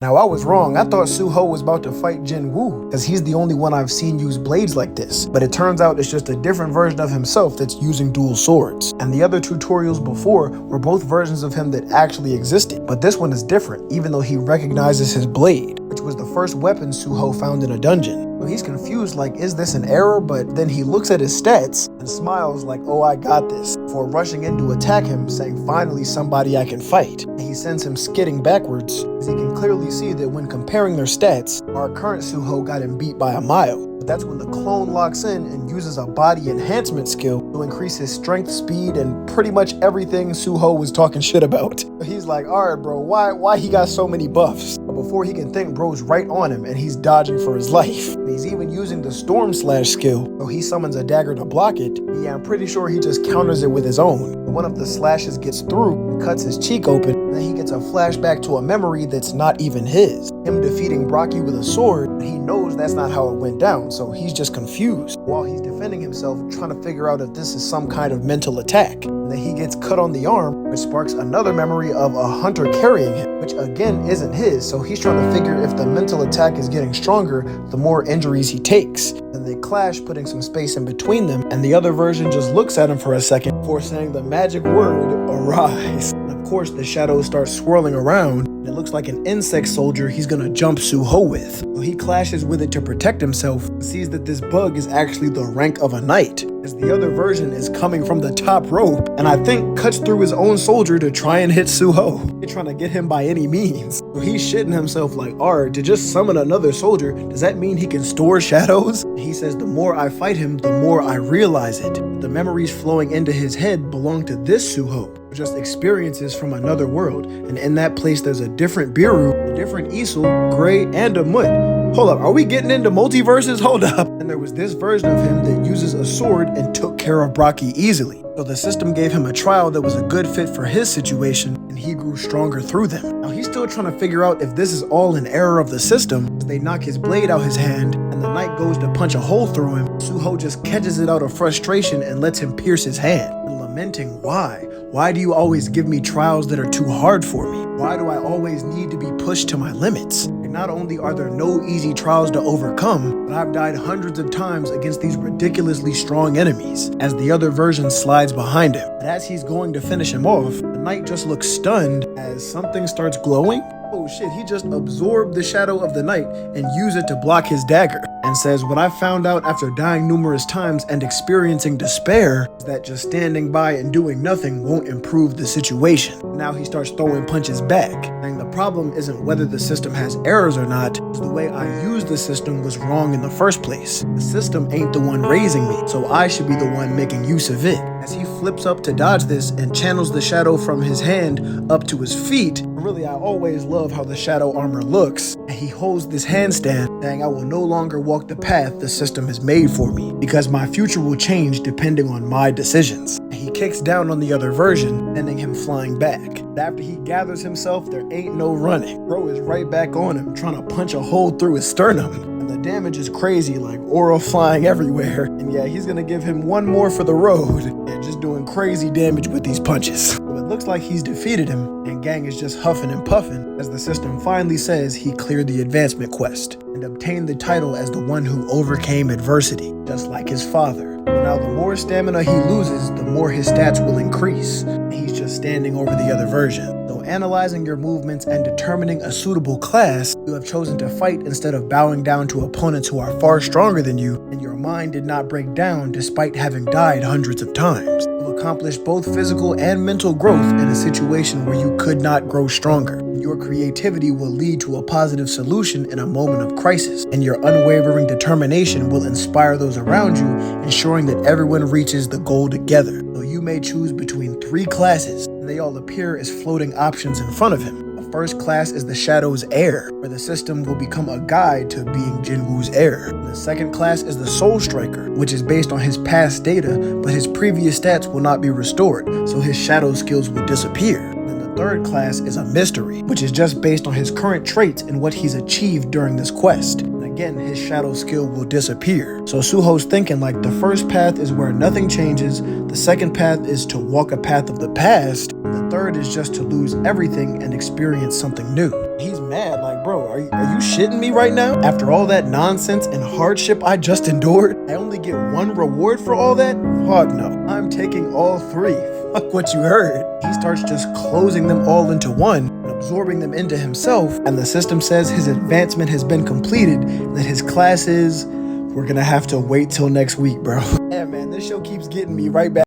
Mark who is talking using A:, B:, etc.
A: Now I was wrong, I thought Suho was about to fight Jin Woo, because he's the only one I've seen use blades like this, but it turns out it's just a different version of himself that's using dual swords. And the other tutorials before were both versions of him that actually existed, but this one is different, even though he recognizes his blade, which was the first weapon Suho found in a dungeon. So he's confused, like, is this an error? But then he looks at his stats and smiles like, oh, I got this, before rushing in to attack him, saying finally somebody I can fight. And he sends him skidding backwards, as he can clearly see that when comparing their stats, our current Suho got him beat by a mile. But that's when the clone locks in and uses a body enhancement skill to increase his strength, speed, and pretty much everything Suho was talking shit about. But he's like, alright bro, why he got so many buffs? But before he can think, bro's right on him and he's dodging for his life. And he's even using the storm slash skill, so he summons a dagger to block it. Yeah, I'm pretty sure he just counters it with his own. One of the slashes gets through and cuts his cheek open, and then he gets a flashback to a memory that's not even his. Him defeating Brocky with a sword, but he knows that's not how it went down, so he's just confused. While he's defending himself, trying to figure out if this is some kind of mental attack. And then he gets cut on the arm, which sparks another memory of a hunter carrying him, which again isn't his, so he's trying to figure if the mental attack is getting stronger, the more injuries he takes. And they clash, putting some space in between them, and the other version just looks at him for a second before saying the magic word, arise. And of course, the shadows start swirling around, and it looks like an insect soldier he's gonna jump Suho with. So he clashes with it to protect himself, and sees that this bug is actually the rank of a knight, as the other version is coming from the top rope, and I think cuts through his own soldier to try and hit Suho. They're trying to get him by any means. So he's shitting himself like, alright, to just summon another soldier, does that mean he can store shadows? And he says the more I fight him, the more I realize it. The memories flowing into his head belong to this Suho, just experiences from another world, and in that place there's a different Biru, a different Isul, Gray, and a Mut. Hold up, are we getting into multiverses? Hold up. And there was this version of him that uses a sword and took care of Brocky easily. So the system gave him a trial that was a good fit for his situation, and he grew stronger through them. Now he's still trying to figure out if this is all an error of the system, as they knock his blade out his hand, and the knight goes to punch a hole through him. Suho just catches it out of frustration and lets him pierce his hand, and lamenting why. Why do you always give me trials that are too hard for me? Why do I always need to be pushed to my limits? And not only are there no easy trials to overcome, but I've died hundreds of times against these ridiculously strong enemies, as the other version slides behind him. And as he's going to finish him off, the knight just looks stunned as something starts glowing. Oh shit, he just absorbed the shadow of the knight and used it to block his dagger, and says, what I found out after dying numerous times and experiencing despair is that just standing by and doing nothing won't improve the situation. Now he starts throwing punches back, saying the problem isn't whether the system has errors or not, it's the way I used the system was wrong in the first place. The system ain't the one raising me, so I should be the one making use of it. As he flips up to dodge this and channels the shadow from his hand up to his feet. Really, I always love how the shadow armor looks. And he holds this handstand, saying I will no longer walk the path the system has made for me, because my future will change depending on my decisions. And he kicks down on the other version, sending him flying back. But after he gathers himself, there ain't no running. Bro is right back on him, trying to punch a hole through his sternum. The damage is crazy, like aura flying everywhere. And yeah, he's gonna give him one more for the road. Yeah, just doing crazy damage with these punches. So it looks like he's defeated him, and Gang is just huffing and puffing as the system finally says he cleared the advancement quest and obtained the title as the one who overcame adversity, just like his father. But now the more stamina he loses, the more his stats will increase. And he's just standing over the other version. So analyzing your movements and determining a suitable class, you have chosen to fight instead of bowing down to opponents who are far stronger than you, and your mind did not break down despite having died hundreds of times. You've accomplished both physical and mental growth in a situation where you could not grow stronger. Your creativity will lead to a positive solution in a moment of crisis, and your unwavering determination will inspire those around you, ensuring that everyone reaches the goal together. So you may choose between 3 classes, and they all appear as floating options in front of him. The first class is the Shadow's Heir, where the system will become a guide to being Jinwoo's heir. The second class is the Soul Striker, which is based on his past data, but his previous stats will not be restored, so his shadow skills will disappear. Then the third class is a Mystery, which is just based on his current traits and what he's achieved during this quest. And again, his shadow skill will disappear. So Suho's thinking like the first path is where nothing changes, the second path is to walk a path of the past, and the third preferred is just to lose everything and experience something new. He's mad, like, bro, are you shitting me right now? After all that nonsense and hardship I just endured, I only get one reward for all that? Fuck no. I'm taking all three. Fuck what you heard. He starts just closing them all into one and absorbing them into himself, and the system says his advancement has been completed, that his class is... We're gonna have to wait till next week, bro. Yeah, man, this show keeps getting me right back.